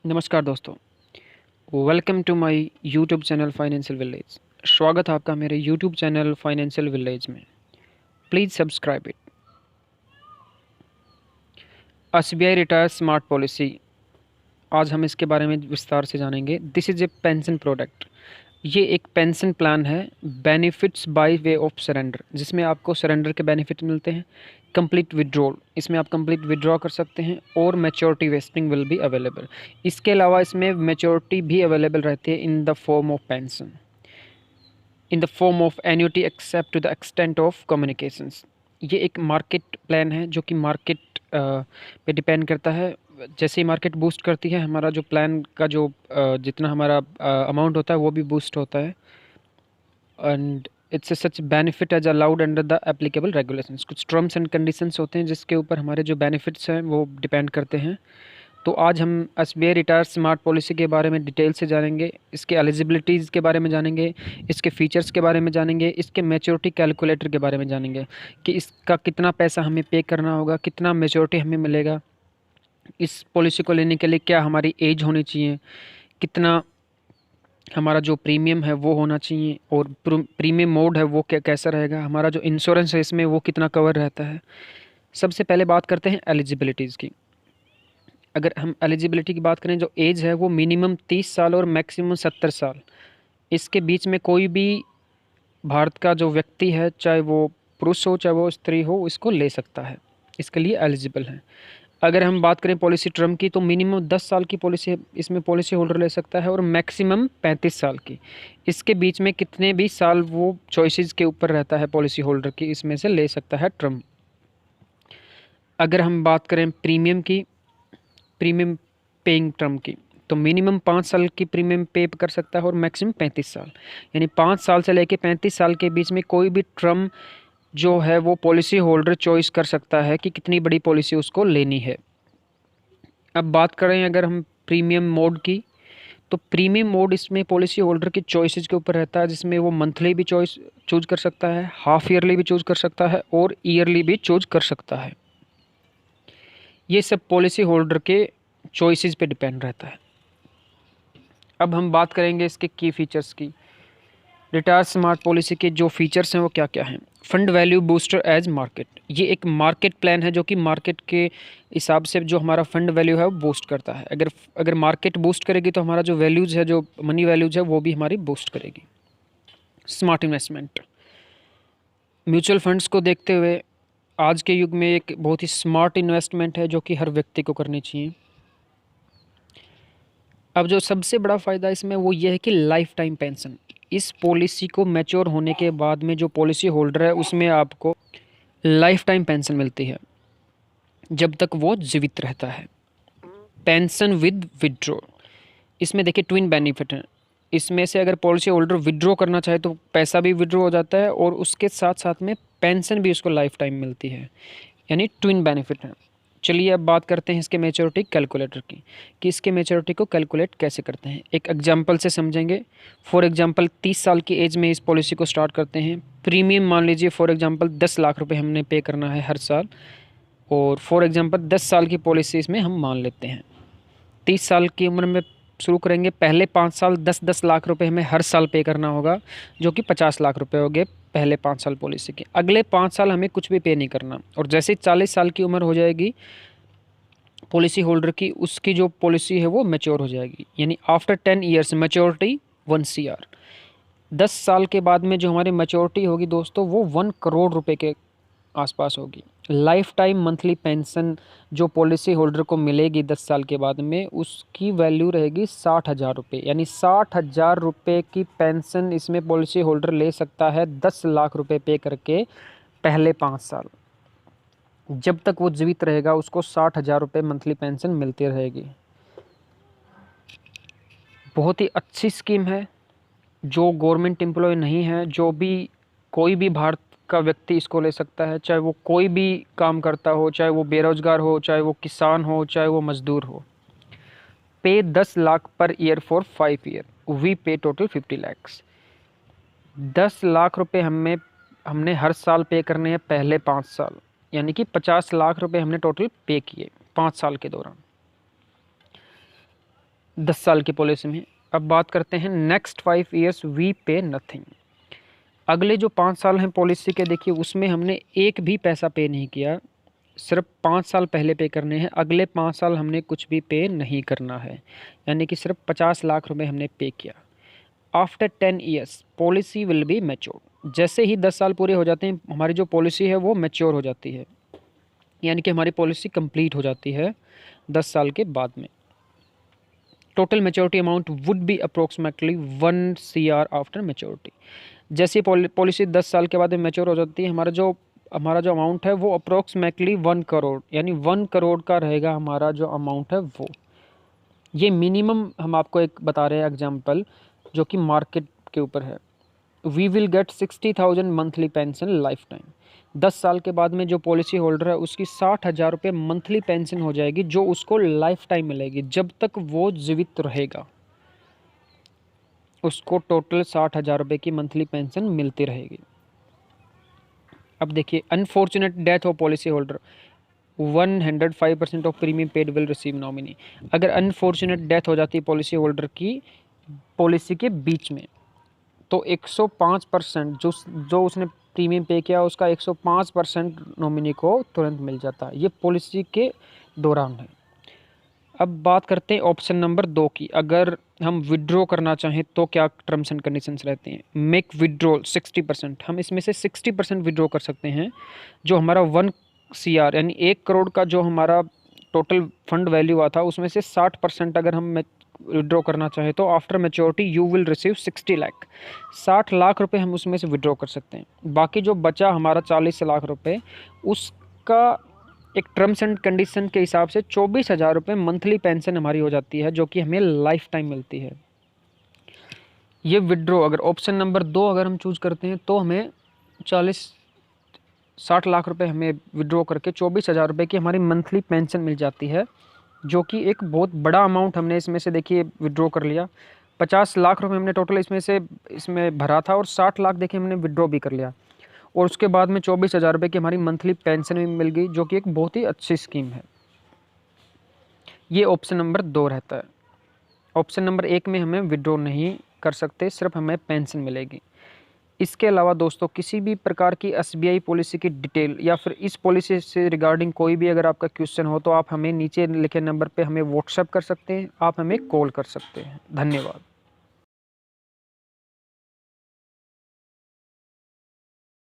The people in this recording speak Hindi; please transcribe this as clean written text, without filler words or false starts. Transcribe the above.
नमस्कार दोस्तों। Welcome to my YouTube channel Financial Village. स्वागत है आपका मेरे यूट्यूब चैनल फाइनेंशियल विलेज में। Please subscribe it. SBI retire smart policy, आज हम इसके बारे में विस्तार से जानेंगे। This is a pension product. ये एक पेंशन प्लान है, benefits by way of surrender, जिसमें आपको सरेंडर के बेनिफिट मिलते हैं। कंप्लीट विड्रॉल, इसमें आप कंप्लीट विड्रॉ कर सकते हैं और maturity vesting will be available. इसके अलावा इसमें मैच्योरिटी भी अवेलेबल रहती है in the form of pension, in the form of annuity except to the extent of communications. ये एक मार्केट प्लान है जो कि मार्केट पे डिपेंड करता है। जैसे ही मार्केट बूस्ट करती है, हमारा जो प्लान का जो जितना हमारा अमाउंट होता है वो भी बूस्ट होता है। And it's a such benefit as allowed under the applicable regulations. कुछ टर्म्स एंड कंडीशंस होते हैं जिसके ऊपर हमारे जो बेनिफिट्स हैं वो डिपेंड करते हैं। तो आज हम एसबीआई रिटायर स्मार्ट पॉलिसी के बारे में डिटेल से जानेंगे, इसके एलिजिबिलिटीज़ के बारे में जानेंगे, इसके फीचर्स के बारे में जानेंगे, इसके मैच्योरिटी कैलकुलेटर के बारे में जानेंगे कि इसका कितना पैसा हमें पे करना होगा, कितना मैच्योरिटी हमें मिलेगा, इस पॉलिसी को लेने के लिए क्या हमारी एज होनी चाहिए, कितना हमारा जो प्रीमियम है वो होना चाहिए, और प्रीमियम मोड है वो कैसा रहेगा, हमारा जो इंश्योरेंस है इसमें वो कितना कवर रहता है। सबसे पहले बात करते हैं एलिजिबिलिटीज़ की। अगर हम एलिजिबिलिटी की बात करें, जो एज है वो मिनिमम 30 साल और मैक्सिमम 70 साल, इसके बीच में कोई भी भारत का जो व्यक्ति है, चाहे वो पुरुष हो चाहे वो स्त्री हो, इसको ले सकता है, इसके लिए एलिजिबल है। अगर हम बात करें पॉलिसी टर्म की, तो मिनिमम 10 साल की पॉलिसी इसमें पॉलिसी होल्डर ले सकता है और मैक्सिमम 35 साल की। इसके बीच में कितने भी साल वो चॉइसेस के ऊपर रहता है पॉलिसी होल्डर की, इसमें से ले सकता है टर्म। अगर हम बात करें प्रीमियम की, प्रीमियम पेइंग टर्म की, तो मिनिमम 5 साल की प्रीमियम पे कर सकता है और मैक्सिमम 35 साल, यानी 5 साल से लेकर 35 साल के बीच में कोई भी टर्म जो है वो पॉलिसी होल्डर चॉइस कर सकता है कि कितनी बड़ी पॉलिसी उसको लेनी है। अब बात करें अगर हम प्रीमियम मोड की, तो प्रीमियम मोड इसमें पॉलिसी होल्डर की चॉइसेस के ऊपर रहता है, जिसमें वो मंथली भी चूज कर सकता है, हाफ ईयरली भी चूज कर सकता है और ईयरली भी चूज कर सकता है। ये सब पॉलिसी होल्डर के चॉइसेस पे डिपेंड रहता है। अब हम बात करेंगे इसके की फीचर्स की। रिटायर स्मार्ट पॉलिसी के जो फीचर्स हैं वो क्या क्या हैं। Fund value booster as market, ये एक मार्केट प्लान है जो कि मार्केट के हिसाब से जो हमारा फंड वैल्यू है वो बूस्ट करता है। अगर अगर मार्केट बूस्ट करेगी तो हमारा जो वैल्यूज़ है, जो मनी वैल्यूज़ है, वो भी हमारी बूस्ट करेगी। स्मार्ट इन्वेस्टमेंट, म्यूचुअल फंड्स को देखते हुए आज के युग में एक बहुत ही स्मार्ट इन्वेस्टमेंट है जो कि हर व्यक्ति को करनी चाहिए। अब जो सबसे बड़ा फ़ायदा इसमें वो ये है कि लाइफ टाइम पेंशन। इस पॉलिसी को मैच्योर होने के बाद में जो पॉलिसी होल्डर है उसमें आपको लाइफ टाइम पेंशन मिलती है जब तक वो जीवित रहता है। पेंशन विद विड्रॉ, इसमें देखिए ट्विन बेनिफिट हैं। इसमें से अगर पॉलिसी होल्डर विड्रॉ करना चाहे तो पैसा भी विड्रॉ हो जाता है और उसके साथ साथ में पेंशन भी उसको लाइफ टाइम मिलती है, यानी ट्विन बेनिफिट है। चलिए अब बात करते हैं इसके मैच्योरिटी कैलकुलेटर की, कि इसके मैच्योरिटी को कैलकुलेट कैसे करते हैं। एक एग्जांपल से समझेंगे। फॉर एग्जांपल 30 साल की एज में इस पॉलिसी को स्टार्ट करते हैं। प्रीमियम मान लीजिए फॉर एग्जांपल 10 लाख रुपए हमने पे करना है हर साल, और फॉर एग्जांपल 10 साल की पॉलिसी इसमें हम मान लेते हैं। 30 साल की उम्र में शुरू करेंगे, पहले 5 साल 10-10 लाख रुपए हमें हर साल पे करना होगा, जो कि 50 लाख रुपए हो गए पहले 5 साल पॉलिसी के। अगले 5 साल हमें कुछ भी पे नहीं करना, और जैसे ही 40 साल की उम्र हो जाएगी पॉलिसी होल्डर की, उसकी जो पॉलिसी है वो मैच्योर हो जाएगी, यानी आफ्टर 10 ईयर्स मैच्योरिटी 1 CR। 10 साल के बाद में जो हमारी मैच्योरिटी होगी दोस्तों, वो 1 करोड़ रुपए के आसपास होगी। लाइफ टाइम मंथली पेंशन जो पॉलिसी होल्डर को मिलेगी 10 साल के बाद में, उसकी वैल्यू रहेगी 60,000 रुपये, यानी 60,000 रुपये की पेंशन इसमें पॉलिसी होल्डर ले सकता है 10 लाख रुपए पे करके पहले 5 साल। जब तक वो जीवित रहेगा उसको 60,000 रुपये मंथली पेंशन मिलती रहेगी। बहुत ही अच्छी स्कीम है। जो गवर्नमेंट एम्प्लॉय नहीं है, जो भी कोई भी भारत का व्यक्ति इसको ले सकता है, चाहे वो कोई भी काम करता हो, चाहे वो बेरोजगार हो, चाहे वो किसान हो, चाहे वो मजदूर हो। पे 10 लाख पर year for 5 year, we pay total 50 lakhs. 10 lakh रुपए हमने हर साल पे करने हैं पहले 5 साल, यानी कि 50 लाख रुपए हमने टोटल पे किए 5 साल के दौरान। 10 साल की पॉलिसी में। अब बात करते हैं नेक्स्ट 5 ईयर्स वी पे नथिंग। अगले जो 5 साल हैं पॉलिसी के, देखिए उसमें हमने एक भी पैसा पे नहीं किया, सिर्फ 5 साल पहले पे करने हैं, अगले 5 साल हमने कुछ भी पे नहीं करना है, यानी कि सिर्फ 50 लाख रुपए हमने पे किया। After 10 years policy will be mature. जैसे ही 10 साल पूरे हो जाते हैं हमारी जो पॉलिसी है वो मैच्योर हो जाती है, यानी कि हमारी पॉलिसी कंप्लीट हो जाती है 10 साल के बाद में। Total maturity amount would be approximately 1 CR after maturity. जैसे पॉलिसी 10 साल के बाद में मैच्योर हो जाती है, हमारा जो अमाउंट है वो अप्रोक्सीमेटली 1 करोड़, यानी 1 करोड़ का रहेगा हमारा जो अमाउंट है वो। ये मिनिमम हम आपको एक बता रहे हैं एग्जांपल, जो कि मार्केट के ऊपर है। We will get 60,000 monthly pension lifetime. 10 साल के बाद में जो पॉलिसी होल्डर है उसकी 60,000 रुपये मंथली पेंशन हो जाएगी, जो उसको लाइफ टाइम मिलेगी, जब तक वो जीवित रहेगा उसको टोटल 60,000 रुपये की मंथली पेंशन मिलती रहेगी। अब देखिए, unfortunate death of policy holder 105% of premium paid will receive nominee. अगर अनफॉर्चुनेट डेथ हो जाती है पॉलिसी होल्डर की पॉलिसी के बीच में, तो 105% जो उसने प्रीमियम पे किया उसका 105% नॉमिनी को तुरंत मिल जाता है। ये पॉलिसी के दौरान है। अब बात करते हैं ऑप्शन नंबर 2 की। अगर हम विड्रॉ करना चाहें तो क्या टर्म्स एंड कंडीशंस रहते हैं। मेक विड्रॉल 60%, हम इसमें से 60% विड्रॉ कर सकते हैं। जो हमारा 1 CR यानी 1 करोड़ का जो हमारा टोटल फंड वैल्यू हुआ था उसमें से 60% अगर हम विड्रॉ करना चाहें तो after maturity you will receive 60 lakh. 60 lakh रुपए हम उसमें से विड्रॉ कर सकते हैं। बाकी जो बचा हमारा 40 लाख रुपए, उसका एक टर्म्स एंड कंडीशन के हिसाब से 24,000 रुपये मंथली पेंशन हमारी हो जाती है, जो कि हमें लाइफ टाइम मिलती है। ये विड्रॉ अगर ऑप्शन नंबर 2 अगर हम चूज करते हैं तो हमें 60 लाख रुपए हमें विड्रॉ करके 24,000 रुपये की हमारी मंथली पेंशन मिल जाती है, जो कि एक बहुत बड़ा अमाउंट हमने इसमें से देखिए विड्रॉ कर लिया। 50 लाख रुपए हमने टोटल इसमें भरा था और 60 लाख देखिए हमने विड्रॉ भी कर लिया, और उसके बाद में 24,000 रुपये की हमारी मंथली पेंशन भी मिल गई, जो कि एक बहुत ही अच्छी स्कीम है। ये ऑप्शन नंबर 2 रहता है। ऑप्शन नंबर 1 में हमें विड्रॉ नहीं कर सकते, सिर्फ हमें पेंशन मिलेगी। इसके अलावा दोस्तों किसी भी प्रकार की SBI पॉलिसी की डिटेल या फिर इस पॉलिसी से रिगार्डिंग कोई भी अगर आपका क्वेश्चन हो तो आप हमें नीचे लिखे नंबर पे हमें व्हाट्सएप कर सकते हैं, आप हमें कॉल कर सकते हैं। धन्यवाद।